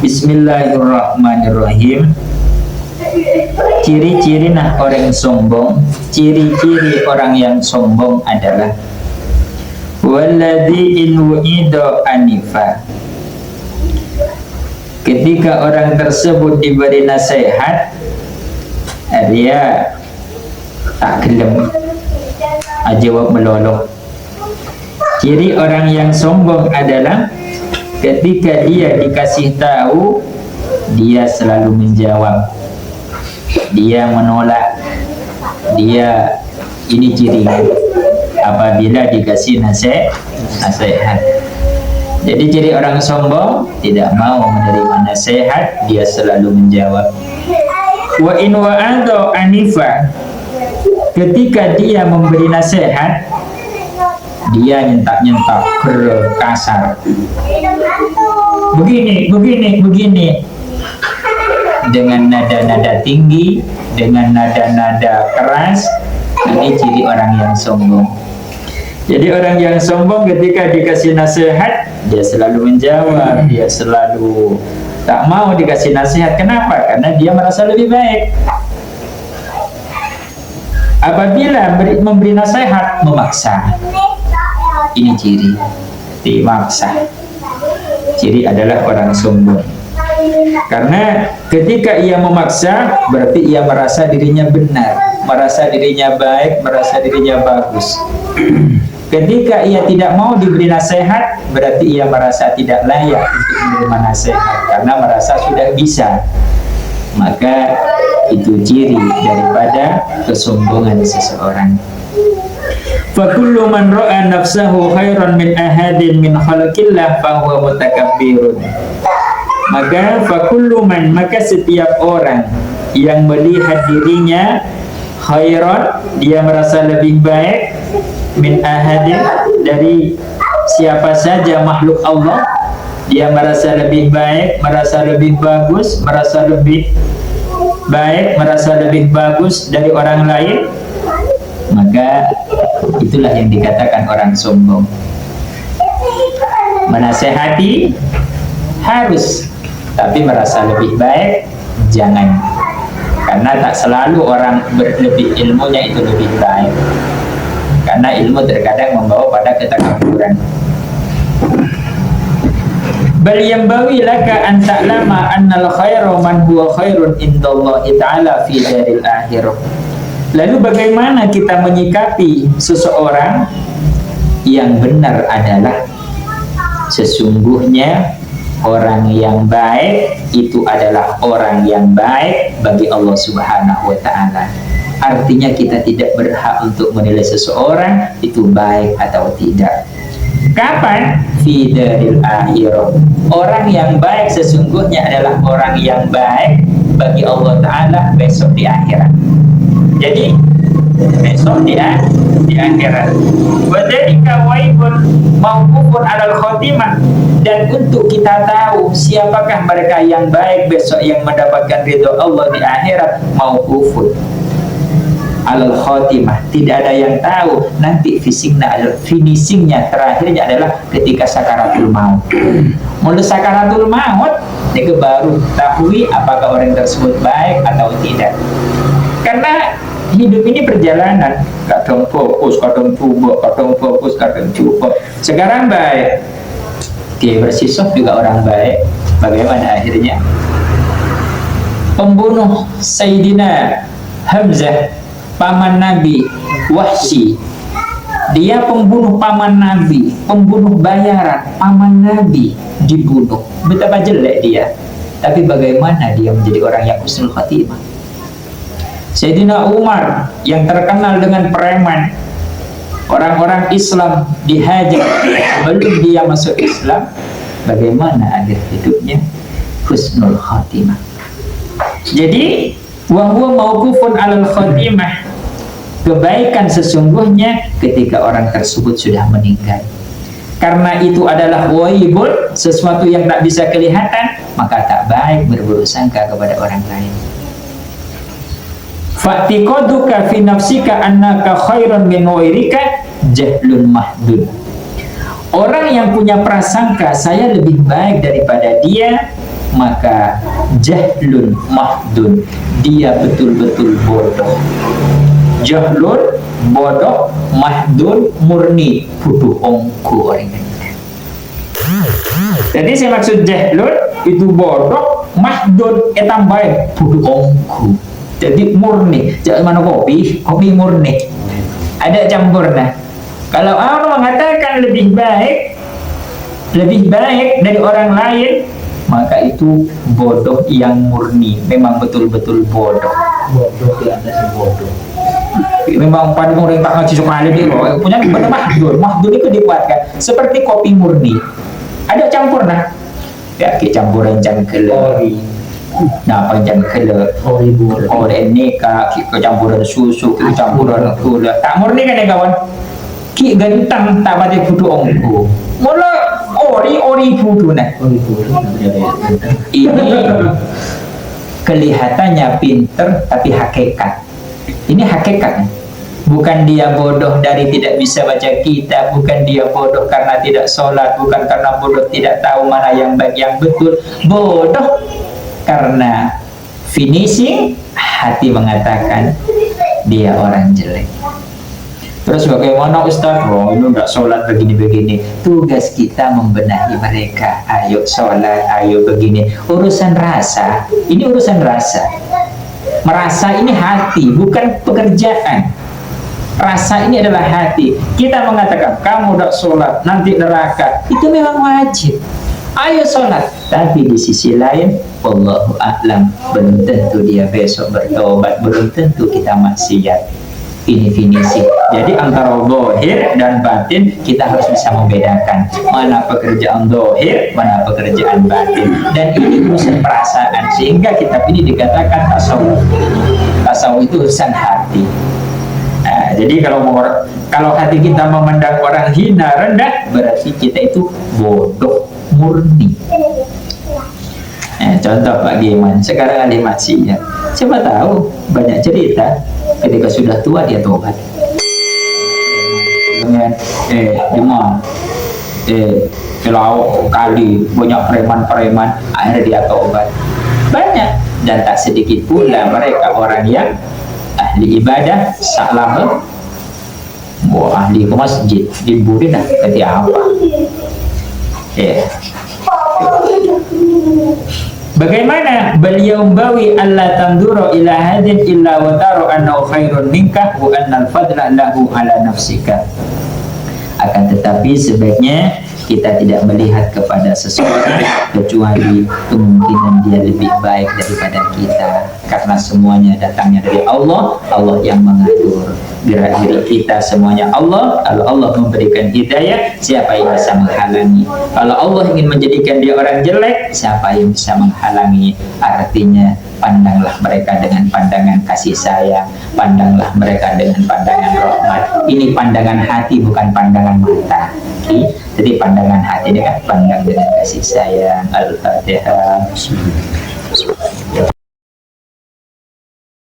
Bismillahirrahmanirrahim. Ciri-ciri orang sombong, ciri-ciri orang yang sombong adalah walladzi in wu'ido anifa. Ketika orang tersebut diberi nasihat, dia tak gelem, jawab meloloh. Ciri orang yang sombong adalah ketika dia dikasih tahu, dia selalu menjawab, dia menolak. Ini cirinya apabila dikasih nasihat. Jadi ciri orang sombong tidak mau menerima nasihat, dia selalu menjawab. Wa in wa'adha anifa. Ketika dia memberi nasihat, dia nyentak-nyentak, kasar. Begini. Dengan nada-nada tinggi, dengan nada-nada keras. Ini ciri orang yang sombong. Jadi orang yang sombong ketika dikasih nasihat, dia selalu menjawab, dia selalu tak mau dikasih nasihat. Kenapa? Karena dia merasa lebih baik. Apabila memberi nasihat, memaksa. Ini ciri, dimaksa. Ciri adalah orang sombong. Karena ketika ia memaksa, berarti ia merasa dirinya benar, merasa dirinya baik, merasa dirinya bagus. Ketika ia tidak mau diberi nasihat, berarti ia merasa tidak layak untuk menerima nasihat karena merasa sudah bisa. Maka itu ciri daripada kesombongan seseorang. Fakullu man ra'a nafsahu khairan min ahadin min khalqillah fahuwa mutakabbirun. Maka fakullu man, maka setiap orang yang melihat dirinya khairan, dia merasa lebih baik, min ahadin, dari siapa saja makhluk Allah, dia merasa lebih baik, merasa lebih bagus, merasa lebih baik, merasa lebih bagus dari orang lain, maka itulah yang dikatakan orang sombong. Menasehati harus, tapi merasa lebih baik jangan. Karena tak selalu orang berlebih ilmunya itu lebih baik. Karena ilmu terkadang membawa pada ketakabburan. Bal yanbaghi laka an ta'lama annal khairu man huwa khairun indallahi ta'ala fi daril akhirah. Lalu bagaimana kita menyikapi seseorang? Yang benar adalah sesungguhnya orang yang baik itu adalah orang yang baik bagi Allah Subhanahu wa ta'ala. Artinya kita tidak berhak untuk menilai seseorang itu baik atau tidak. Kapan? Fi daril akhirah. Orang yang baik sesungguhnya adalah orang yang baik bagi Allah Ta'ala besok di akhirat. Jadi besok di akhirat. Wadzalika waibun mauqufun 'alal khotimah. Dan untuk kita tahu siapakah mereka yang baik besok yang mendapatkan ridho Allah di akhirat, mauqufun 'alal khotimah. Tidak ada yang tahu nanti finishingnya, terakhirnya adalah ketika sakaratul maut. Mulai sakaratul maut itu baru tahu apakah orang tersebut baik atau tidak. Karena hidup ini perjalanan, kadang fokus, kadang coba, kadang fokus, kadang coba. Sekarang baik, dia bersisok juga orang baik. Bagaimana akhirnya? Pembunuh Sayyidina Hamzah, paman Nabi Wahsy, dia pembunuh paman Nabi, pembunuh bayaran paman Nabi, dibunuh. Betapa jelek dia, tapi bagaimana dia menjadi orang yang husnul khatimah? Sayyidina Umar yang terkenal dengan preman, orang-orang Islam dihajar sebelum dia masuk Islam, bagaimana akhir hidupnya? Husnul khatimah. Jadi wa huwa mauqufun 'alal khatimah. Kebaikan sesungguhnya ketika orang tersebut sudah meninggal. Karena itu adalah waibul, sesuatu yang tak bisa kelihatan, maka tak baik berburuk sangka kepada orang lain. Fa'tiqaduka fi nafsika annaka khairun min ghairika jahlun mahdud. Orang yang punya prasangka saya lebih baik daripada dia, maka jahlun mahdun, dia betul-betul bodoh. Jahlun bodoh, mahdun murni bodoh ongku orang ini. Jadi saya maksud jahlun itu bodoh, mahdun tambahin bodoh ongku. Jadi murni, jangan mana kopi murni. Ada campurnya. Kalau Allah mengatakan lebih baik dari orang lain, maka itu bodoh yang murni. Memang betul-betul bodoh. Bodoh di atas bodoh. Memang pada orang tak ngaji sekali dia punya benar mahdun itu dikuatkan seperti kopi murni. Ada campur nah. Ya, campuran cangkele. Nah, panjang kele neka, campuran susu, campuran gula. Tak murni kan ya kawan? Ki gantang tak pada kudu ongku. Mula ori kudu nah. Ini kelihatannya pinter tapi hakikat. Ini hakikat. Bukan dia bodoh dari tidak bisa baca kitab, bukan dia bodoh karena tidak sholat, bukan karena bodoh tidak tahu mana yang baik yang betul. Bodoh karena finishing hati mengatakan dia orang jelek. Terus bagaimana Ustaz? Oh, ini enggak sholat begini-begini. Tugas kita membenahi mereka. Ayo sholat, ayo begini. Urusan rasa, ini urusan rasa. Merasa ini hati, bukan pekerjaan. Rasa ini adalah hati. Kita mengatakan kamu tidak sholat nanti neraka, itu memang wajib. Ayo sholat, tapi di sisi lain wallahu a'lam, belum tentu dia besok bertobat, belum tentu kita maksiat. Ini finisi. Jadi antara zahir dan batin kita harus bisa membedakan mana pekerjaan zahir, mana pekerjaan batin. Dan ini urusan perasaan, sehingga kitab ini dikatakan tasawuf. Tasawuf itu urusan hati. Nah, jadi kalau hati kita memandang orang hina, rendah, berarti kita itu bodoh murni. Contoh Pak Giman, sekarang ahli maksiat. Siapa tahu banyak cerita ketika sudah tua dia tobat. Dengan Giman, kalau kali banyak preman-preman, akhirnya dia tobat. Banyak, dan tak sedikit pula mereka orang yang ahli ibadah, salam, ahli ke masjid, diburin lah ketika apa. Bagaimana beliau membawi Allah tanduro ila hadin illa wa taru annahu khairun minka wa annal fadla lahu ala nafsika. Akan tetapi sebaiknya kita tidak melihat kepada seseorang kecuali kemungkinan dia lebih baik daripada kita, karena semuanya datangnya dari Allah. Allah yang mengatur gerak-gerik kita, semuanya Allah. Kalau Allah memberikan hidayah, siapa yang bisa menghalangi? Kalau Allah ingin menjadikan dia orang jelek, siapa yang bisa menghalangi? Artinya pandanglah mereka dengan pandangan kasih sayang, pandanglah mereka dengan pandangan rahmat. Ini pandangan hati, bukan pandangan mata. Jadi pandangan hati dengan pandang dengan kasih sayang. Al-Fatihah.